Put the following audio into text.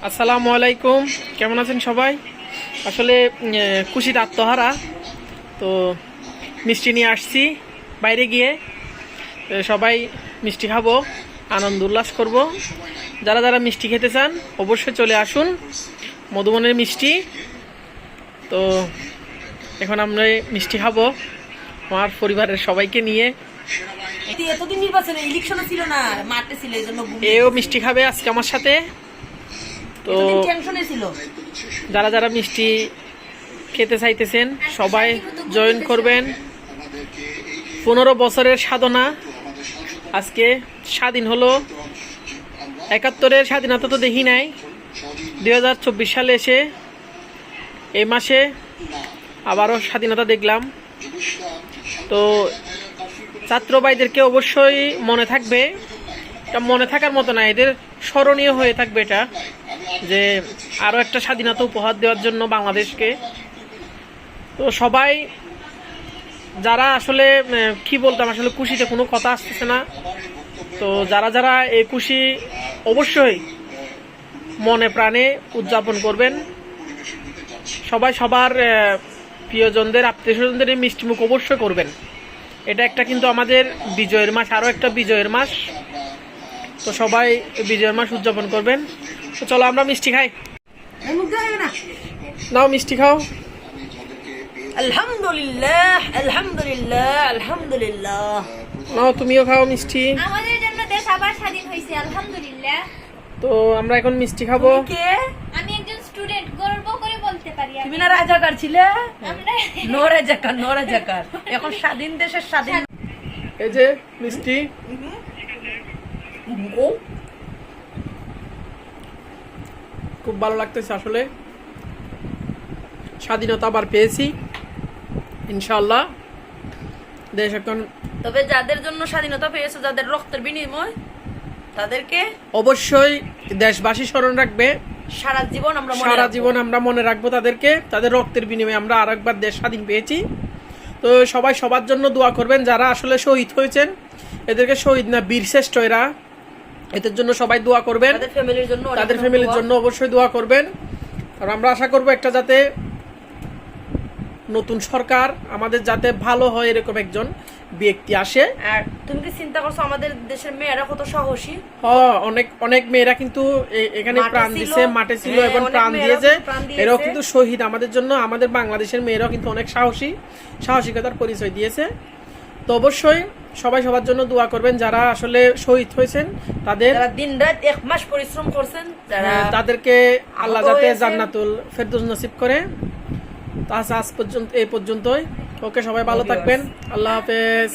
আসসালামু আলাইকুম, কেমন আছেন সবাই? আসলে খুশিতে আত্মহারা। তো মিষ্টি নিয়ে আসছি বাইরে গিয়ে, সবাই মিষ্টি খাবো, আনন্দ উল্লাস করব। যারা যারা মিষ্টি খেতে চান অবশ্যই চলে আসুন, মধুবনের মিষ্টি। তো এখন আমরা মিষ্টি খাবো আমার পরিবারের সবাইকে নিয়ে। এতদিন নির্বাচনে ইলেকশনও ছিল না, মাঠে ছিল, এই জন্য এও মিষ্টি খাবে আজকে আমার সাথে। তো টেনশনে ছিল। যারা যারা মিষ্টি খেতে চাইতেছেন সবাই জয়েন করবেন। 15 বছরের সাধনা, আজকে স্বাধীন হলো। 71-এর স্বাধীনতা তো দেখি নাই, 2024 সালে এসে এই মাসে আবারও স্বাধীনতা দেখলাম। তো ছাত্র ভাইদেরকে অবশ্যই মনে থাকবে, এটা মনে থাকার মতো না, এদের স্মরণীয় হয়ে থাকবে এটা, যে আরও একটা স্বাধীনতা উপহার দেওয়ার জন্য বাংলাদেশকে। তো সবাই যারা আসলে কি বলতাম, আসলে খুশিতে কোনো কথা আসতেছে না। তো যারা যারা এই খুশি অবশ্যই মনে প্রাণে উদযাপন করবেন। সবাই সবার প্রিয়জনদের, আত্মীয় স্বজনদের এই মিষ্টিমুখ অবশ্যই করবেন। এটা একটা কিন্তু আমাদের বিজয়ের মাস, আরও একটা বিজয়ের মাস। তো সবাই বিজয়ের মাস উদযাপন করবেন। তো চলো আমরা মিষ্টি খাই। নাও মিষ্টি খাও। আলহামদুলিল্লাহ আলহামদুলিল্লাহ আলহামদুলিল্লাহ। নাও তুমিও খাও মিষ্টি। আমাদের জন্য দেশ আবার স্বাধীন হয়েছে, আলহামদুলিল্লাহ। তো আমরা এখন মিষ্টি খাবো। কে? আমি একজন স্টুডেন্ট, গর্ব করে বলতে পারি। তুমি না রাজাকার ছিলে? আমরা নো রাজাকার, নো রাজাকার। এখন স্বাধীন দেশের স্বাধীন। এই যে মিষ্টি, খুব ভালো লাগতেছে আসলে। স্বাধীনতা আবার পেয়েছি ইনশাআল্লাহ। দেশ এখন তবে যাদের জন্য স্বাধীনতা পেয়েছে, যাদের রক্তের বিনিময়, তাদেরকে অবশ্যই দেশবাসী স্মরণ রাখবে। সারা জীবন আমরা মনে রাখবো তাদেরকে, তাদের রক্তের বিনিময়ে আমরা আরেকবার দেশ স্বাধীন পেয়েছি। তো সবাই সবার জন্য দোয়া করবেন, যারা আসলে শহীদ হয়েছেন, এদেরকে শহীদ না বীর শ্রেষ্ঠ এরা, এদের জন্য সবাই দোয়া করবেন। তাদের ফ্যামিলির জন্য অবশ্যই দোয়া করবেন। আর আমরা আশা করব একটা যাতে নতুন সরকার আমাদের যাতে ভালো হয়, এরকম একজন ব্যক্তি আসে। আর তুমি কি চিন্তা করছো আমাদের দেশের মেয়েরা কত সাহসী? অনেক অনেক মেয়েরা কিন্তু এখানে প্রাণ দিয়েছে, মাঠে ছিল এবং প্রাণ দিয়েছে। এরাও কিন্তু শহীদ আমাদের জন্য। আমাদের বাংলাদেশের মেয়েরাও কিন্তু অনেক সাহসিকতার পরিচয় দিয়েছে। তো অবশ্যই সবাই সবার জন্য দোয়া করবেন, যারা আসলে শহীদ হয়েছেন, তাদের দিন রাত 1 মাস পরিশ্রম করছেন, তাদেরকে আল্লাহ যাতে জান্নাতুল ফেরদৌস নসিব করে। আজ পর্যন্ত এই পর্যন্তই। ওকে, সবাই ভালো থাকবেন। আল্লাহ হাফেজ।